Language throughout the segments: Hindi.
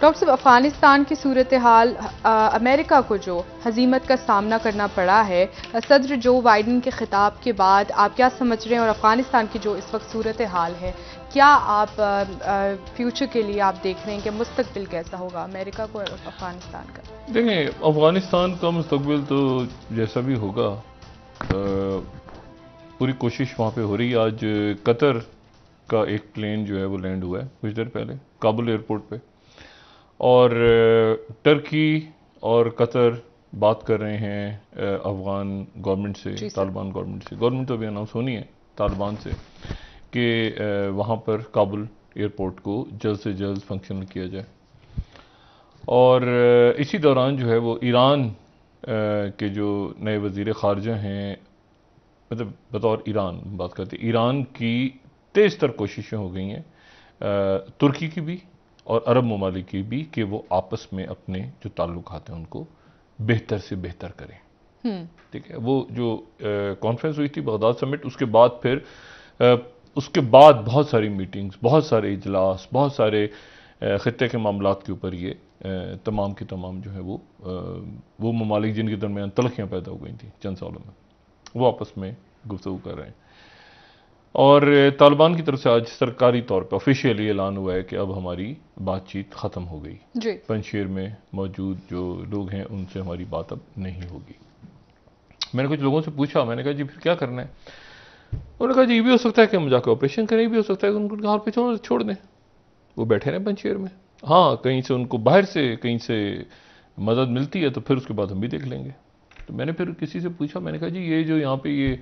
डॉक्टर साहब, अफगानिस्तान की सूरत हाल, अमेरिका को जो हजीमत का सामना करना पड़ा है सदर जो बाइडन के खिताब के बाद, आप क्या समझ रहे हैं? और अफगानिस्तान की जो इस वक्त सूरत हाल है, क्या आप फ्यूचर के लिए आप देख रहे हैं कि मुस्तकबिल कैसा होगा अमेरिका को और अफगानिस्तान का? देखें, अफगानिस्तान का मुस्तकबिल तो जैसा भी होगा, पूरी कोशिश वहाँ पे हो रही है। आज कतर का एक प्लेन जो है वो लैंड हुआ है कुछ देर पहले काबुल एयरपोर्ट पे, और टर्की और कतर बात कर रहे हैं अफगान गवर्नमेंट से, तालिबान गवर्नमेंट से। गवर्नमेंट तो अभी अनाउंस होनी है तालिबान से कि वहाँ पर काबुल एयरपोर्ट को जल्द से जल्द फंक्शनल किया जाए। और इसी दौरान जो है वो ईरान के जो नए वज़ीर ख़ारजा हैं, मतलब बतौर ईरान बात करते, ईरान की तेज़ तर कोशिशें हो गई हैं, तुर्की की भी और अरब ममालिक की भी, कि वो आपस में अपने जो ताल्लुकात हैं उनको बेहतर से बेहतर करें। ठीक है, वो जो कॉन्फ्रेंस हुई थी बगदाद समिट, उसके बाद फिर उसके बाद बहुत सारी मीटिंग्स, बहुत सारे इजलास, बहुत सारे ख़ित्ते के मामलात के ऊपर ये तमाम की तमाम जो है वो ममालिक जिनके दरमियान तलखियाँ पैदा हो गई थी चंद सालों में, वो आपस में गुफ्तगू कर रहे हैं। और तालिबान की तरफ से आज सरकारी तौर पर ऑफिशियली ऐलान हुआ है कि अब हमारी बातचीत ख़त्म हो गई। पंजशीर में मौजूद जो लोग हैं उनसे हमारी बात अब नहीं होगी। मैंने कुछ लोगों से पूछा, मैंने कहा जी फिर क्या करना है? उन्होंने कहा जी ये भी हो सकता है कि हम जाकर ऑपरेशन करें, भी हो सकता है कि उनको घर पे छोड़ दें, वो बैठे रहें पंजशीर में। हाँ, कहीं से उनको बाहर से कहीं से मदद मिलती है तो फिर उसके बाद हम भी देख लेंगे। तो मैंने फिर किसी से पूछा, मैंने कहा जी ये जो यहाँ पे ये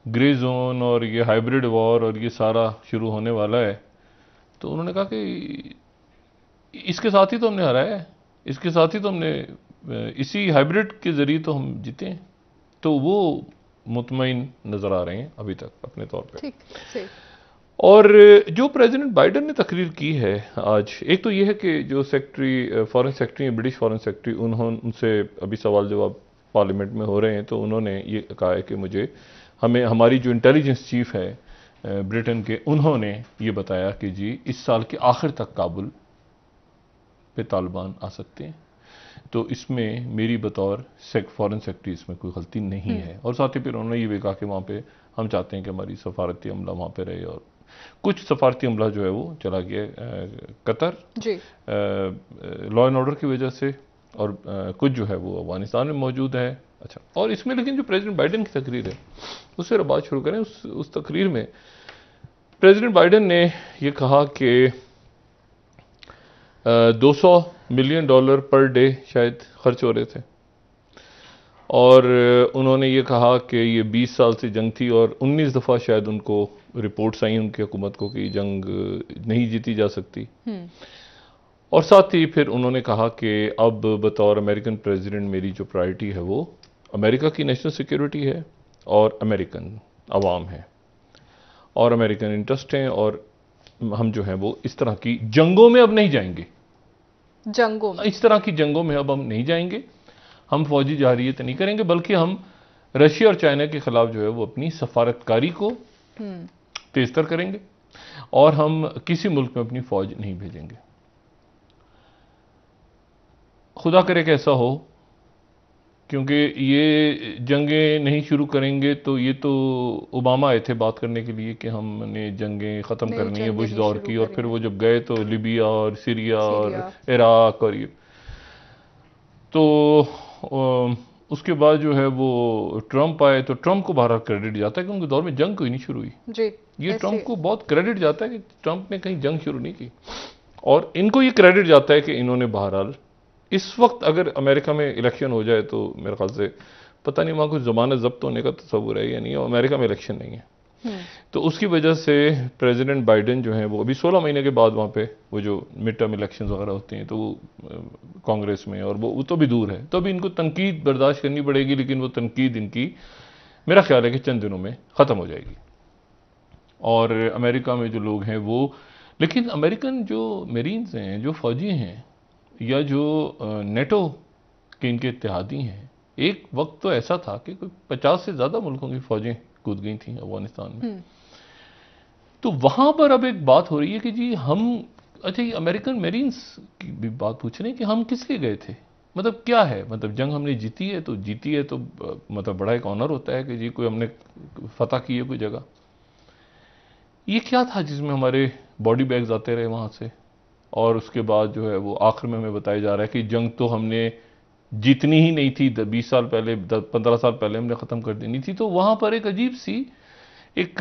ग्रे जोन और ये हाइब्रिड वॉर और ये सारा शुरू होने वाला है, तो उन्होंने कहा कि इसके साथ ही तो हमने हराया है, इसके साथ ही तो हमने, इसी हाइब्रिड के ज़रिए तो हम जीते हैं। तो वो मुतमईन नज़र आ रहे हैं अभी तक अपने तौर पे। ठीक। और जो प्रेसिडेंट बाइडन ने तकरीर की है आज, एक तो ये है कि जो secretary foreign secretary, British foreign secretary, उनसे अभी सवाल जवाब पार्लियामेंट में हो रहे हैं, तो उन्होंने ये कहा है कि हमारी जो इंटेलिजेंस चीफ है ब्रिटेन के, उन्होंने ये बताया कि जी इस साल के आखिर तक काबुल पे तालिबान आ सकते हैं। तो इसमें मेरी बतौर फॉरेन सेक्रेटरी इसमें कोई गलती नहीं है। और साथ ही फिर उन्होंने ये भी कहा कि वहाँ पे हम चाहते हैं कि हमारी सफारती अमला वहाँ पे रहे, और कुछ सफारती अमला जो है वो चला गया कतर लॉ एंड ऑर्डर की वजह से, और कुछ जो है वो अफगानिस्तान में मौजूद है। अच्छा, और इसमें लेकिन जो प्रेसिडेंट बाइडन की तकरीर है उससे बात शुरू करें। उस तकरीर में प्रेसिडेंट बाइडन ने यह कहा कि 200 मिलियन डॉलर पर डे शायद खर्च हो रहे थे, और उन्होंने ये कहा कि ये 20 साल से जंग थी और 19 दफ़ा शायद उनको रिपोर्ट्स आई उनकी हुकूमत को कि जंग नहीं जीती जा सकती। और साथ ही फिर उन्होंने कहा कि अब बतौर अमेरिकन प्रेसिडेंट मेरी जो प्रायोरिटी है वो अमेरिका की नेशनल सिक्योरिटी है, और अमेरिकन अवाम है, और अमेरिकन इंटरेस्ट हैं, और हम जो है वो इस तरह की जंगों में अब नहीं जाएंगे। इस तरह की जंगों में अब हम नहीं जाएंगे, हम फौजी जहारियत नहीं करेंगे, बल्कि हम रशिया और चाइना के खिलाफ जो है वो अपनी सफारतकारी को तेजतर करेंगे, और हम किसी मुल्क में अपनी फौज नहीं भेजेंगे। खुदा करे कि ऐसा हो, क्योंकि ये जंगें नहीं शुरू करेंगे तो ये तो ओबामा आए थे बात करने के लिए कि हमने जंगें ख़त्म करनी है बुश दौर की, और फिर वो जब गए तो लिबिया और सीरिया और इराक और ये, तो उसके बाद जो है वो ट्रंप आए, तो ट्रंप को बहरहाल क्रेडिट जाता है कि उनके दौर में जंग कोई नहीं शुरू हुई। ये ट्रंप को बहुत क्रेडिट जाता है कि ट्रंप ने कहीं जंग शुरू नहीं की, और इनको ये क्रेडिट जाता है कि इन्होंने बहरहाल इस वक्त अगर अमेरिका में इलेक्शन हो जाए तो मेरे ख्याल से पता नहीं वहाँ कुछ ज़मानत जब्त होने का तस्वुर है या नहीं, और अमेरिका में इलेक्शन नहीं है। तो उसकी वजह से प्रेसिडेंट बाइडन जो है वो अभी 16 महीने के बाद वहाँ पे वो जो मिड टर्म इलेक्शन वगैरह होती हैं तो वो कांग्रेस में, और वो तो भी दूर है, तो अभी इनको तनकीद बर्दाश्त करनी पड़ेगी, लेकिन वो तनकीद इनकी मेरा ख्याल है कि चंद दिनों में ख़त्म हो जाएगी। और अमेरिका में जो लोग हैं वो, लेकिन अमेरिकन जो मेरीन्स हैं, जो फौजी हैं, या जो नेटो के इनके इत्तेहादी हैं, एक वक्त तो ऐसा था कि कोई 50 से ज़्यादा मुल्कों की फौजें कूद गई थी अफगानिस्तान में। तो वहाँ पर अब एक बात हो रही है कि जी हम अच्छा, ये अमेरिकन मेरीन्स की भी बात पूछ रहे हैं कि हम किस लिए गए थे, मतलब क्या है, मतलब जंग हमने जीती है तो जीती है, तो मतलब बड़ा एक ऑनर होता है कि जी कोई हमने फतह की है कोई जगह। ये क्या था जिसमें हमारे बॉडी बैग्स आते रहे वहां से, और उसके बाद जो है वो आखिर में हमें बताया जा रहा है कि जंग तो हमने जीतनी ही नहीं थी, 20 साल पहले 15 साल पहले हमने ख़त्म कर देनी थी। तो वहाँ पर एक अजीब सी एक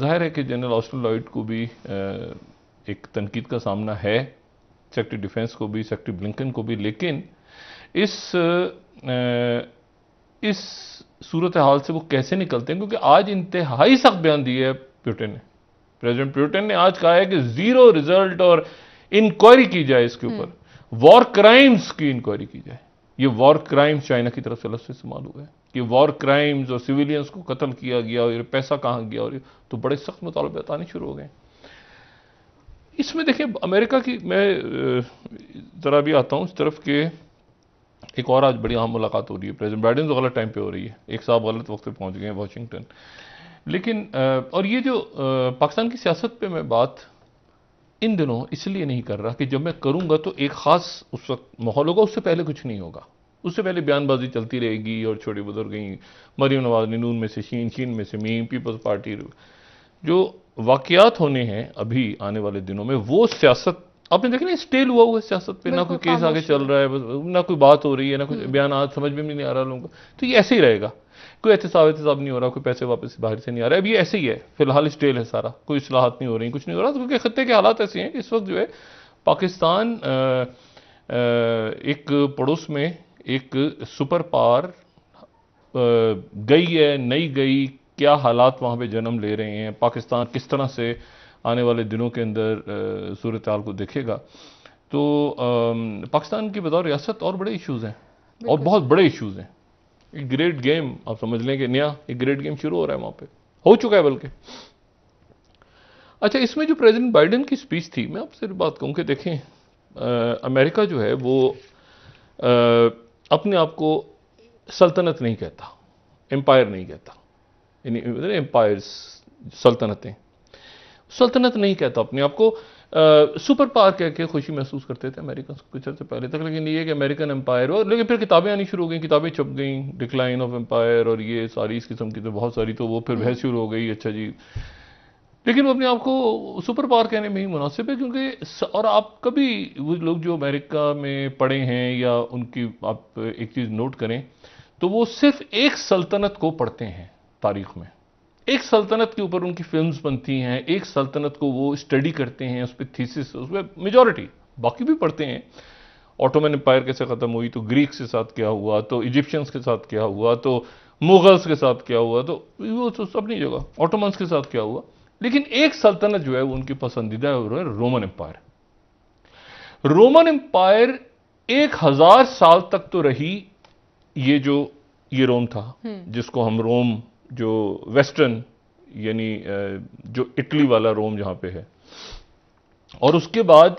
जाहिर है कि जनरल ऑस्टिन लॉयड को भी एक तनकीद का सामना है, सेक्रेटरी डिफेंस को भी, सेक्रेटरी ब्लिंकन को भी, लेकिन इस सूरत हाल से वो कैसे निकलते हैं, क्योंकि आज इंतहाई सख्त बयान दिए है पुतिन ने। प्रेसिडेंट पुतिन ने आज कहा है कि जीरो रिजल्ट और इंक्वायरी की जाए इसके ऊपर, वॉर क्राइम्स की इंक्वायरी की जाए। ये वॉर क्राइम्स चाइना की तरफ से अलग से इस्तेमाल हुए हैं कि वॉर क्राइम्स और सिविलियंस को कत्ल किया गया और ये पैसा कहां गया, और तो बड़े सख्त मुतालबे बताने शुरू हो गए। इसमें देखिए अमेरिका की, मैं जरा भी आता हूं इस तरफ के, एक और आज बड़ी अहम मुलाकात हो रही है प्रेसिडेंट बाइडेन तो गलत टाइम पे हो रही है, एक साहब गलत वक्त पे पहुंच गए हैं वाशिंगटन। लेकिन और ये जो पाकिस्तान की सियासत पे मैं बात इन दिनों इसलिए नहीं कर रहा कि जब मैं करूंगा तो एक खास उस वक्त माहौल होगा, उससे पहले कुछ नहीं होगा। उससे पहले बयानबाजी चलती रहेगी और छोटे बुजुर्ग मरीम नवाज ने नून में से शीन, शीन में से मीम, पीपल्स पार्टी, जो वाकयात होने हैं अभी आने वाले दिनों में, वो सियासत आपने देखा ना, स्टेल हुआ हुआ है सियासत पे, ना कोई केस आगे चल रहा है, ना कोई बात हो रही है, ना कुछ बयान आज समझ में भी नहीं आ रहा लोगों को। तो ये ऐसे ही रहेगा, कोई एहतसाब नहीं हो रहा, कोई पैसे वापस बाहर से नहीं आ रहा है, अब ये ऐसे ही है फिलहाल, स्टेल है सारा, कोई इस्लाहात नहीं हो रही, कुछ नहीं हो रहा, क्योंकि खत्ते के हालात ऐसे हैं कि इस वक्त जो है पाकिस्तान एक पड़ोस में एक सुपर पावर गई है, नहीं गई, क्या हालात वहां पे जन्म ले रहे हैं, पाकिस्तान किस तरह से आने वाले दिनों के अंदर सूरत हाल को देखेगा। तो पाकिस्तान की बतौर रियासत और बड़े इश्यूज हैं, और बहुत बड़े इश्यूज हैं। एक ग्रेट गेम आप समझ लें कि नया एक ग्रेट गेम शुरू हो रहा है वहां पे, हो चुका है बल्कि। अच्छा, इसमें जो प्रेसिडेंट बाइडेन की स्पीच थी, मैं आपसे बात कहूं कि देखें अमेरिका जो है वो अपने आप को सल्तनत नहीं कहता, एम्पायर नहीं कहता, यानी एम्पायर्स, सल्तनतें, सल्तनत नहीं कहता अपने आप को। सुपर पावर कह के खुशी महसूस करते थे अमेरिकन कुछ अर्से पहले तक, लेकिन ये कि अमेरिकन एम्पायर हो, लेकिन फिर किताबें आनी शुरू हो गई, किताबें छप गई, डिक्लाइन ऑफ एम्पायर और ये सारी इस किस्म की तो बहुत सारी, तो वो फिर बहस शुरू हो गई। अच्छा जी, लेकिन वो अपने आप को सुपर पावर कहने में ही मुनासिब है, क्योंकि और आप कभी वो लोग जो अमेरिका में पढ़े हैं या उनकी आप एक चीज़ नोट करें तो वो सिर्फ एक सल्तनत को पढ़ते हैं तारीख में, एक सल्तनत के ऊपर उनकी फिल्म्स बनती हैं, एक सल्तनत को वो स्टडी करते हैं, उस पर थीसिस, उस पर मेजॉरिटी, बाकी भी पढ़ते हैं। ऑटोमन एम्पायर कैसे ख़त्म हुई, तो ग्रीक्स के साथ क्या हुआ, तो इजिप्शियंस के साथ क्या हुआ, तो मुगल्स के साथ क्या हुआ, तो वो तो अपनी जगह, ऑटोमन्स के साथ क्या हुआ। लेकिन एक सल्तनत जो है वो उनकी पसंदीदा है, रोमन एम्पायर। रोमन एम्पायर 1000 साल तक तो रही, ये रोम था जिसको हम रोम, जो वेस्टर्न यानी जो इटली वाला रोम जहां पे है, और उसके बाद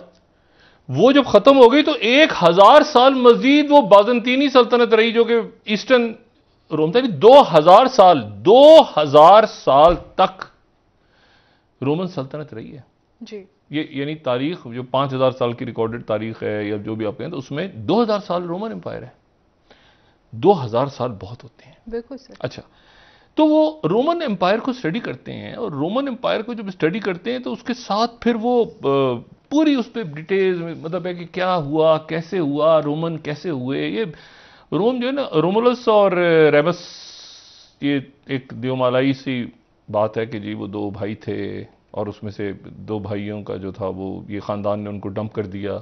वो जब खत्म हो गई तो 1000 साल मजीद वो बाजंतीनी सल्तनत रही, जो कि ईस्टर्न रोम था। 2000 साल तक रोमन सल्तनत रही है जी। ये, यानी तारीख जो 5000 साल की रिकॉर्डेड तारीख है या जो भी आप कहें, तो उसमें 2000 साल रोमन एम्पायर है। 2000 साल बहुत होते हैं। बिल्कुल सर। अच्छा, तो वो रोमन एम्पायर को स्टडी करते हैं, और रोमन एम्पायर को जब स्टडी करते हैं तो उसके साथ फिर वो पूरी उस पर डिटेल्स में, मतलब है कि क्या हुआ, कैसे हुआ, रोमन कैसे हुए। ये रोम जो है ना, रोमुलस और रेमस, ये एक देवमालाई सी बात है कि जी वो 2 भाई थे, और उसमें से 2 भाइयों का जो था वो ये ख़ानदान ने उनको डंप कर दिया,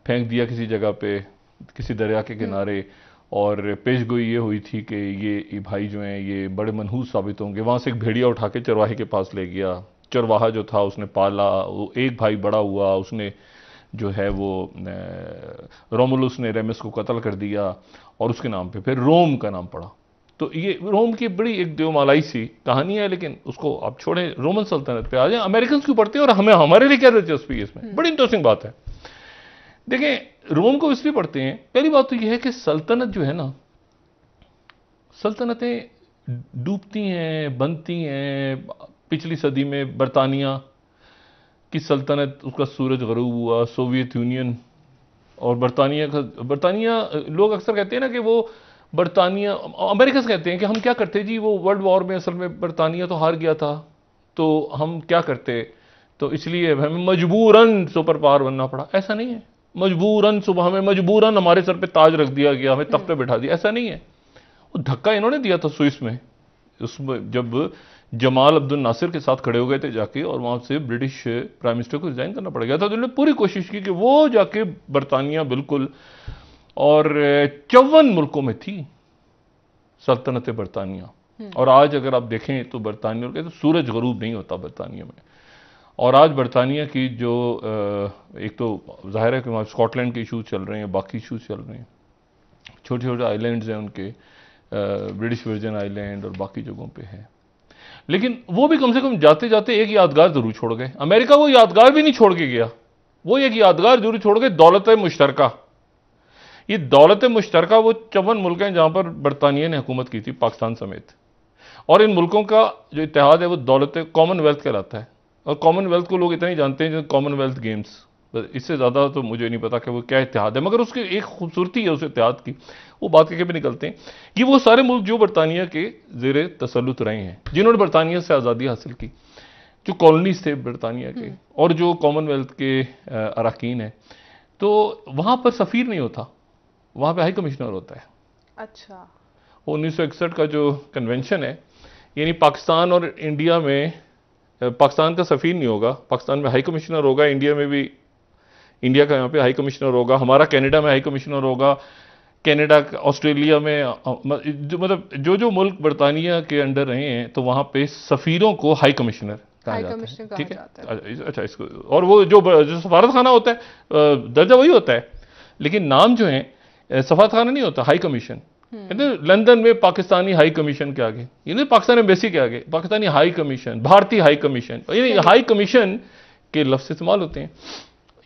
फेंक दिया किसी जगह पे, किसी दरिया के किनारे, और पेशगोई ये हुई थी कि ये भाई जो हैं ये बड़े मनहूस साबित होंगे। वहाँ से एक भेड़िया उठा के चरवाहे के पास ले गया, चरवाहा जो था उसने पाला, वो एक भाई बड़ा हुआ, उसने जो है वो रोमुलस ने रेमस को कत्ल कर दिया, और उसके नाम पे फिर रोम का नाम पड़ा। तो ये रोम की बड़ी एक देवमालाई सी कहानी है, लेकिन उसको आप छोड़ें, रोमन सल्तनत पे आ जाए। अमेरिकन क्यों पढ़ते हैं और हमें, हमारे लिए क्या दिलचस्पी है इसमें, बड़ी इंटरेस्टिंग बात है। देखें, रोम को इसलिए पढ़ते हैं, पहली बात तो यह है कि सल्तनत जो है ना, सल्तनतें डूबती हैं, बनती हैं। पिछली सदी में बरतानिया की सल्तनत, उसका सूरज गरूब हुआ, सोवियत यूनियन और बरतानिया लोग अक्सर कहते हैं ना कि वो बरतानिया, अमेरिका से कहते हैं कि हम क्या करते जी, वो वर्ल्ड वॉर में असल में बरतानिया तो हार गया था, तो हम क्या करते, तो इसलिए हमें मजबूरन सुपर पावर बनना पड़ा। ऐसा नहीं है, मजबूरन सुबह हमें मजबूरन हमारे सर पे ताज रख दिया गया, हमें तख्त पे बैठा दिया, ऐसा नहीं है। वो धक्का इन्होंने दिया था स्विस में, उसमें जब जमाल अब्दुल नासिर के साथ खड़े हो गए थे जाके, और वहां से ब्रिटिश प्राइम मिनिस्टर को रिजाइन करना पड़ गया था, तो उन्होंने पूरी कोशिश की कि वो जाके बरतानिया बिल्कुल, और 54 मुल्कों में थी सल्तनत बरतानिया। और आज अगर आप देखें तो बरतानिया के तो सूरज गरूब नहीं होता बरतानिया में। और आज बरतानिया की जो एक तो जाहिर है कि वहाँ स्कॉटलैंड के इशूज चल रहे हैं, बाकी इशूज चल रहे हैं, छोटे छोटे आइलैंड्स हैं उनके, ब्रिटिश वर्जिन आइलैंड और बाकी जगहों पे है, लेकिन वो भी कम से कम जाते जाते एक यादगार जरूर छोड़ गए। अमेरिका वो यादगार भी नहीं छोड़ के गया, वो एक यादगार जरूर छोड़ गए, दौलत मुश्तरका। ये दौलत मुश्तरका वो 54 मुल्क हैं जहां पर बरतानिया ने हुकूमत की थी, पाकिस्तान समेत, और इन मुल्कों का जो इत्तेहाद है वो दौलत कॉमनवेल्थ कहलाता है। और कॉमनवेल्थ को लोग इतना ही जानते हैं जो कॉमनवेल्थ गेम्स, इससे ज़्यादा तो मुझे नहीं पता कि वो क्या इत्तेहाद है, मगर उसकी एक खूबसूरती है उस इत्तेहाद की, वो बात करके भी निकलते हैं। ये वो सारे मुल्क जो बरतानिया के ज़ेरे तसल्लुत रहे हैं, जिन्होंने बरतानिया से आज़ादी हासिल की, जो कॉलोनीज थे बरतानिया के, और जो कॉमनवेल्थ के अरकान हैं, तो वहाँ पर सफ़ीर नहीं होता, वहाँ पर हाई कमिश्नर होता है। अच्छा। 1961 का जो कन्वेंशन है, यानी पाकिस्तान और इंडिया में पाकिस्तान का सफ़ीर नहीं होगा, पाकिस्तान में हाई कमिश्नर होगा, इंडिया में भी इंडिया का यहाँ पे हाई कमिश्नर होगा, हमारा कनाडा में हाई कमिश्नर होगा, कनाडा ऑस्ट्रेलिया में, मतलब जो जो मुल्क बरतानिया के अंडर रहे हैं, तो वहाँ पे सफ़ीरों को हाई कमिश्नर कहा जाता है। ठीक है, अच्छा, इसको, और वो जो सफारत खाना होता है दर्जा वही होता है, लेकिन नाम जो है सफारत खाना नहीं होता, हाई कमीशन। लंदन में पाकिस्तानी हाई कमीशन के आगे, यानी पाकिस्तान एम्बेसी के आगे पाकिस्तानी हाई कमीशन, भारतीय हाई कमीशन, यानी हाई कमीशन के लफ्ज़ इस्तेमाल होते हैं।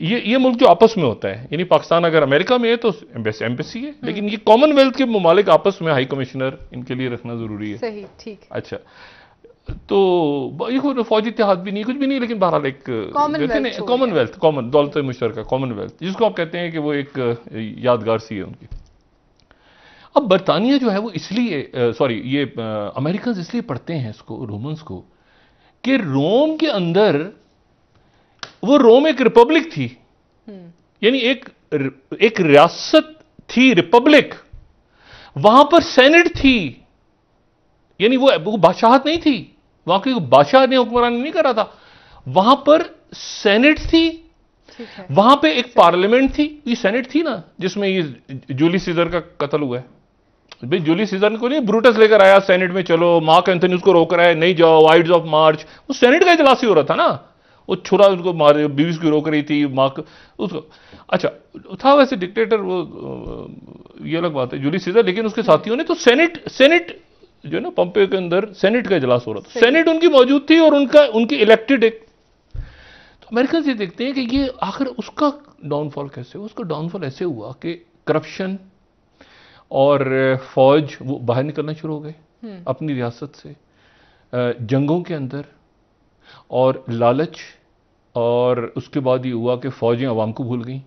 ये मुल्क जो आपस में होता है, यानी पाकिस्तान अगर अमेरिका में है तो एम्बेसी है, लेकिन ये कॉमनवेल्थ के ममालिक आपस में हाई कमिश्नर इनके लिए रखना जरूरी है। सही, ठीक। अच्छा, तो ये फौजी इत्तेहाद भी नहीं, कुछ भी नहीं, लेकिन बहरहाल एक कॉमनवेल्थ, दौलत मुश्तरका कॉमनवेल्थ, जिसको आप कहते हैं कि वो एक यादगार सी है उनकी। अब बरतानिया जो है वो इसलिए ये अमेरिकन इसलिए पढ़ते हैं इसको, रोमन्स को, कि रोम के अंदर, वो रोम एक रिपब्लिक थी, यानी एक रियासत थी, रिपब्लिक, वहां पर सेनेट थी, यानी वो बादशाहत नहीं थी, वहां के बादशाह ने हुक्मरानी नहीं करा था, वहां पर सेनेट थी, वहां पे एक पार्लियामेंट थी, ये सेनेट थी ना जिसमें ये जूलियस सीजर का कत्ल हुआ है। भाई जूलियस सीजर को नहीं ब्रूटस लेकर आया सेनेट में, चलो मार्क एंथनी उसको रोक रहा है, नहीं जाओ, आइड्स ऑफ मार्च, वो सेनेट का इजलास ही हो रहा था ना, वो छुरा उसको मारे, बीवी उसकी रोक रही थी, मार्क उसको, अच्छा था वैसे डिक्टेटर वो, ये अलग बात है जूलियस सीजर, लेकिन उसके साथियों ने तो सेनेट जो है ना पंपे के अंदर सेनेट का इजलास हो रहा था, सेनेट उनकी मौजूद थी, और उनकी इलेक्टेड एक, तो अमेरिकन ये देखते हैं कि ये आखिर उसका डाउनफॉल कैसे हुआ। उसका डाउनफॉल ऐसे हुआ कि करप्शन और फौज वो बाहर निकलना शुरू हो गए अपनी रियासत से, जंगों के अंदर, और लालच, और उसके बाद ये हुआ कि फौजें अवाम को भूल गई।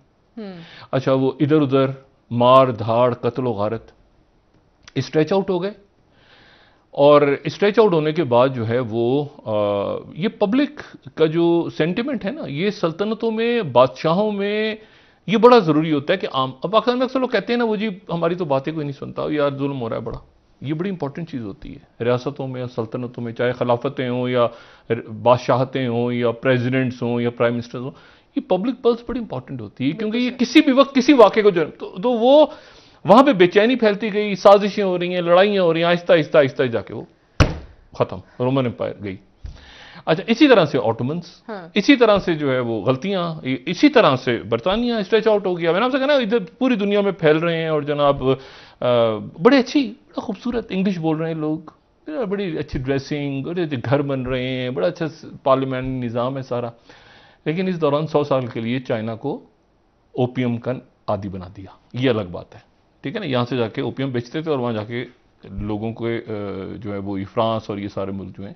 अच्छा, वो इधर उधर मार धाड़, कत्ल व गारत, स्ट्रेच आउट हो गए, और स्ट्रेच आउट होने के बाद जो है वो ये पब्लिक का जो सेंटिमेंट है ना, ये सल्तनतों में, बादशाहों में ये बड़ा ज़रूरी होता है कि आम, अब पाकिस्तान में अक्सर लोग कहते हैं ना, वो जी हमारी तो बातें कोई नहीं सुनता, यार जुल्म हो रहा है बड़ा, ये बड़ी इंपॉर्टेंट चीज़ होती है रियासतों में या सल्तनतों में, चाहे खिलाफतें हों या बादशाहतें हों या प्रेजिडेंट्स हों या प्राइम मिनिस्टर्स हों, ये पब्लिक पल्स बड़ी इंपॉर्टेंट होती है, क्योंकि ये किसी भी वक्त किसी वाक़े को जन्म, तो वो वहां पे बेचैनी फैलती गई, साजिशें हो रही हैं, लड़ाइयां हो रही हैं, आहिस्ता आहिस्ता आहिस्ता जाके वो खत्म, रोमन एम्पायर गई। अच्छा, इसी तरह से ऑटोमन्स, इसी तरह से जो है वो गलतियां, इसी तरह से बरतानिया स्ट्रेच आउट हो गया। मैंने आपसे कहा ना, इधर पूरी दुनिया में फैल रहे हैं, और जनाब बड़े अच्छी, बड़ा खूबसूरत इंग्लिश बोल रहे हैं लोग, बड़ी अच्छी ड्रेसिंग, बड़े अच्छे घर बन रहे हैं, बड़ा अच्छा पार्लियामेंट निज़ाम है सारा, लेकिन इस दौरान 100 साल के लिए चाइना को ओपियम का आदी बना दिया। ये अलग बात है, ठीक है ना, यहाँ से जाके ओपियम बेचते थे, और वहाँ जाके लोगों को जो है वो फ्रांस और ये सारे मुल्क जो हैं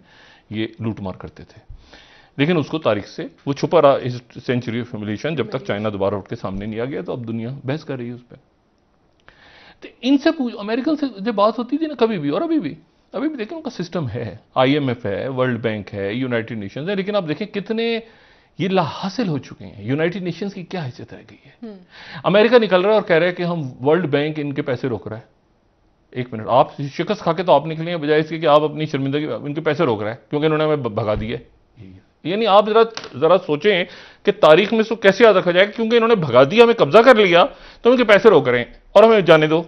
ये लूट मार करते थे। लेकिन उसको तारीख से वो छुपा रहा इस सेंचुरी ऑफ ह्यूमिलिएशन, जब तक चाइना दोबारा उठ के सामने नहीं आ गया। तो अब दुनिया बहस कर रही है उस पर। तो इनसे अमेरिकन से जब बात होती थी ना कभी भी, और अभी भी देखें उनका सिस्टम है, IMF है, वर्ल्ड बैंक है, यूनाइटेड नेशंस है, लेकिन आप देखें कितने ये लाहासिल हो चुके हैं। यूनाइटेड नेशंस की क्या हैसियत रह गई है? अमेरिका निकल रहा है और कह रहा है कि हम वर्ल्ड बैंक इनके पैसे रोक रहा है। एक मिनट, आप शिकस्त खा के तो आप निकले हैं, बजाय इसके कि आप अपनी शर्मिंदगी, इनके पैसे रोक रहा है क्योंकि इन्होंने हमें भगा दिया। यानी आप जरा सोचें कि तारीख में इसको कैसे याद रखा जाएगा, क्योंकि इन्होंने भगा दिया, हमें कब्जा कर लिया, तो इनके पैसे रोक रहे हैं और हमें जाने दो।